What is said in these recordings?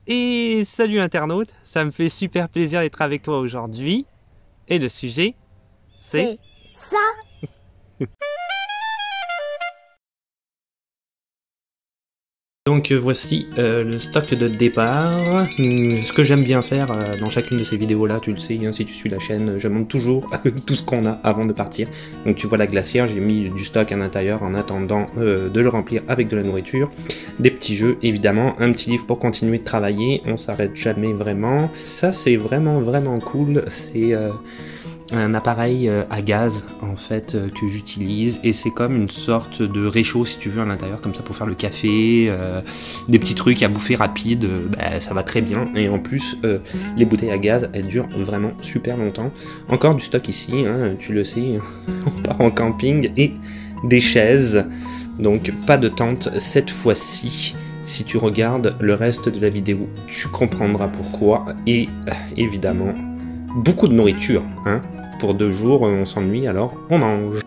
Et salut internaute, ça me fait super plaisir d'être avec toi aujourd'hui. Et le sujet, c'est ça. Donc voici le stock de départ. Ce que j'aime bien faire dans chacune de ces vidéos là, tu le sais, hein, si tu suis la chaîne, je montre toujours tout ce qu'on a avant de partir. Donc tu vois la glacière, j'ai mis du stock à l'intérieur en attendant de le remplir avec de la nourriture. Des petits jeux évidemment, un petit livre pour continuer de travailler, on s'arrête jamais vraiment. Ça c'est vraiment cool, c'est un appareil à gaz en fait que j'utilise et c'est comme une sorte de réchaud si tu veux à l'intérieur comme ça pour faire le café, des petits trucs à bouffer rapide, ça va très bien et en plus les bouteilles à gaz elles durent vraiment super longtemps. Encore du stock ici, hein, tu le sais, on part en camping et des chaises, donc pas de tente cette fois-ci. Si tu regardes le reste de la vidéo, tu comprendras pourquoi et évidemment beaucoup de nourriture, hein. Pour 2 jours, on s'ennuie, alors on mange.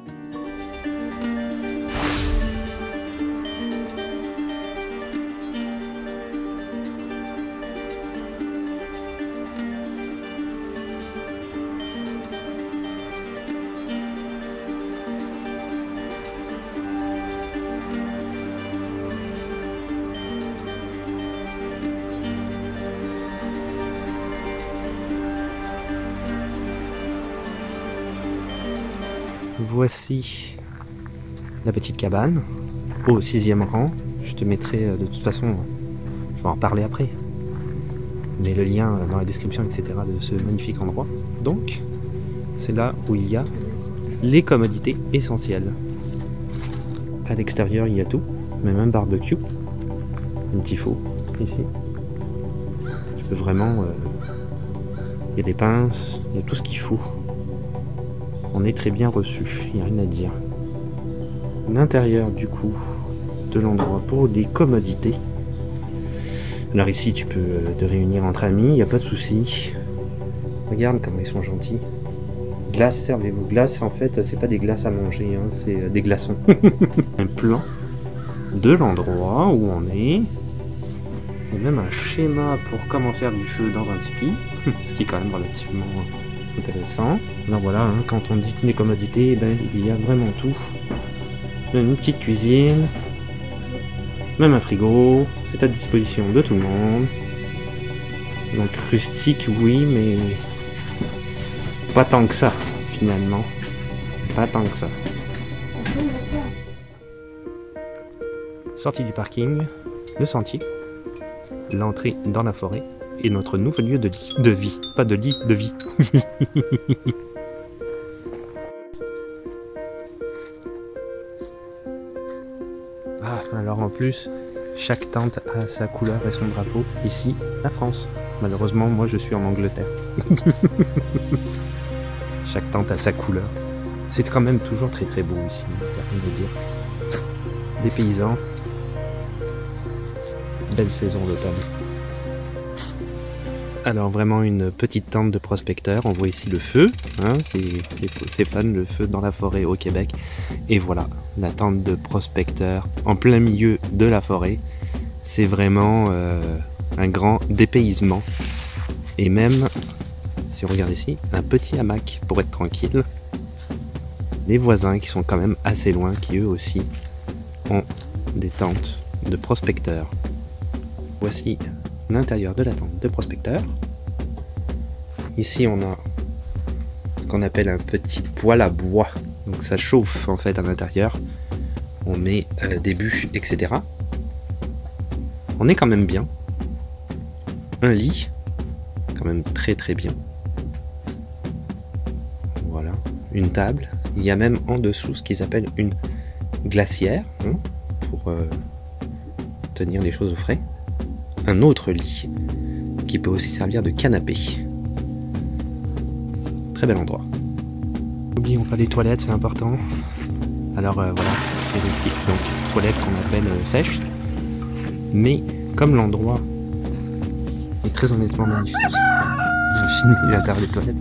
Voici la petite cabane au 6e rang. Je te mettrai de toute façon, je vais en reparler après, mais le lien dans la description etc. de ce magnifique endroit. Donc c'est là où il y a les commodités essentielles. À l'extérieur il y a tout, même un barbecue, un petit four ici. Tu peux vraiment, il y a des pinces, il y a tout ce qu'il faut. On est très bien reçu, il n'y a rien à dire. L'intérieur du coup de l'endroit pour des commodités. Alors ici tu peux te réunir entre amis, il n'y a pas de souci. Regarde comment ils sont gentils. Glace, servez-vous. Glace en fait c'est pas des glaces à manger, hein, c'est des glaçons. Un plan de l'endroit où on est. Il y a même un schéma pour comment faire du feu dans un tipi, ce qui est quand même relativement intéressant. Alors voilà, hein, quand on dit les commodités, ben, il y a vraiment tout. Même une petite cuisine, même un frigo, c'est à disposition de tout le monde. Donc rustique, oui, mais pas tant que ça, finalement. Pas tant que ça. Sortie du parking, le sentier, l'entrée dans la forêt et notre nouveau lieu de vie. Pas de lit, de vie. Ah, alors en plus, chaque tente a sa couleur et son drapeau. Ici, la France. Malheureusement, moi je suis en Angleterre. Chaque tente a sa couleur. C'est quand même toujours très beau ici, t'as rien à dire. Des paysans. Belle saison d'automne. Alors vraiment une petite tente de prospecteur, on voit ici le feu, hein, c'est fun, le feu dans la forêt au Québec. Et voilà, la tente de prospecteur en plein milieu de la forêt. C'est vraiment un grand dépaysement. Et même, si on regarde ici, un petit hamac pour être tranquille. Les voisins qui sont quand même assez loin, qui eux aussi ont des tentes de prospecteurs. Voici l'intérieur de la tente de prospecteur. Ici on a ce qu'on appelle un petit poêle à bois, donc ça chauffe en fait à l'intérieur. On met des bûches etc. On est quand même bien. Un lit, quand même très bien. Voilà, une table. Il y a même en dessous ce qu'ils appellent une glacière, hein, pour tenir les choses au frais. Un autre lit qui peut aussi servir de canapé. Très bel endroit. N'oublions pas les toilettes, c'est important. Alors voilà, c'est rustique, donc toilettes qu'on appelle sèches. Mais comme l'endroit est très honnêtement magnifique, j'ai fini l'intérieur des toilettes,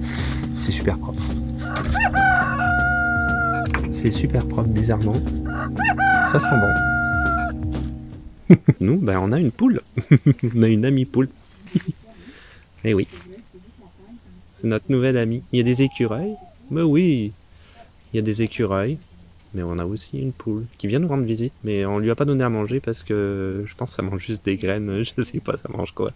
c'est super propre. C'est super propre bizarrement. Ça sent bon. Nous, ben, on a une poule. On a une amie poule. Eh oui, c'est notre nouvel ami. Il y a des écureuils. Mais oui, il y a des écureuils. Mais on a aussi une poule qui vient nous rendre visite, mais on lui a pas donné à manger parce que je pense que ça mange juste des graines, je sais pas ça mange quoi.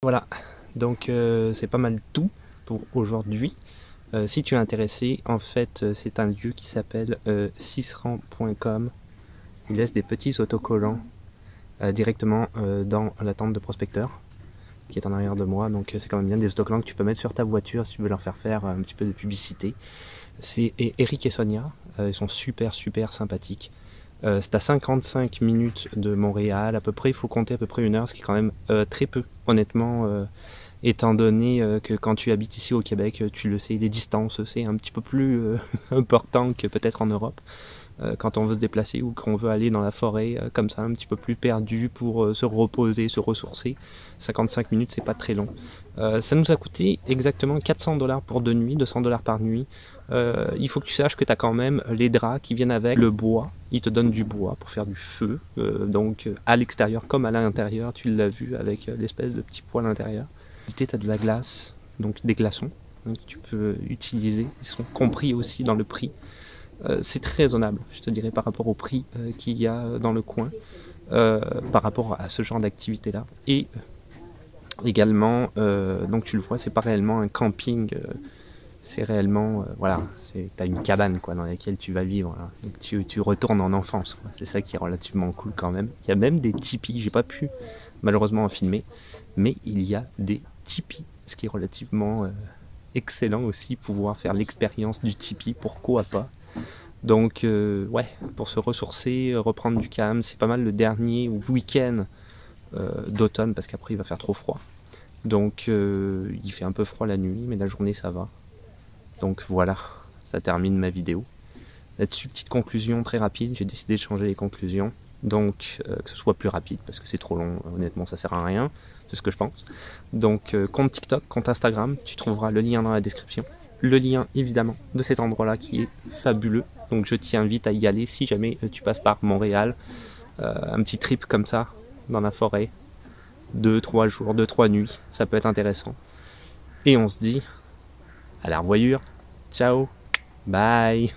Voilà, donc c'est pas mal tout pour aujourd'hui. Si tu es intéressé, en fait c'est un lieu qui s'appelle sisran.com. Il laisse des petits autocollants directement dans la tente de prospecteur qui est en arrière de moi, donc c'est quand même bien des autocollants que tu peux mettre sur ta voiture si tu veux leur faire un petit peu de publicité. C'est Eric et Sonia, ils sont super sympathiques. C'est à 55 minutes de Montréal, à peu près, il faut compter à peu près 1 heure, ce qui est quand même très peu, honnêtement, étant donné que quand tu habites ici au Québec, tu le sais, les distances, c'est un petit peu plus important que peut-être en Europe. Quand on veut se déplacer ou qu'on veut aller dans la forêt, comme ça, un petit peu plus perdu pour se reposer, se ressourcer. 55 minutes, c'est pas très long. Ça nous a coûté exactement 400 $ pour 2 nuits, 200 $ par nuit. Il faut que tu saches que tu as quand même les draps qui viennent avec, le bois. Ils te donnent du bois pour faire du feu. Donc à l'extérieur comme à l'intérieur, tu l'as vu avec l'espèce de petit poêle à l'intérieur. Tu as de la glace, donc des glaçons que tu peux utiliser. Ils sont compris aussi dans le prix. C'est très raisonnable, je te dirais, par rapport au prix qu'il y a dans le coin, par rapport à ce genre d'activité là. Et également, donc tu le vois, c'est pas réellement un camping, c'est réellement, voilà, t'as une cabane quoi, dans laquelle tu vas vivre. Là. Donc tu retournes en enfance, c'est ça qui est relativement cool quand même. Il y a même des tipis, j'ai pas pu malheureusement en filmer, mais il y a des tipis, ce qui est relativement excellent aussi, pouvoir faire l'expérience du tipi, pourquoi pas. Donc ouais, pour se ressourcer, reprendre du calme, c'est pas mal le dernier week-end d'automne parce qu'après il va faire trop froid. Donc il fait un peu froid la nuit, mais la journée ça va. Donc voilà, ça termine ma vidéo. Là-dessus, petite conclusion très rapide, j'ai décidé de changer les conclusions. Donc que ce soit plus rapide parce que c'est trop long, honnêtement ça sert à rien, c'est ce que je pense. Donc compte TikTok, compte Instagram, tu trouveras le lien dans la description. Le lien évidemment de cet endroit là qui est fabuleux, donc je t'y invite à y aller si jamais tu passes par Montréal, un petit trip comme ça dans la forêt, 2-3 jours, 2-3 nuits, ça peut être intéressant. Et on se dit à la revoyure, ciao, bye.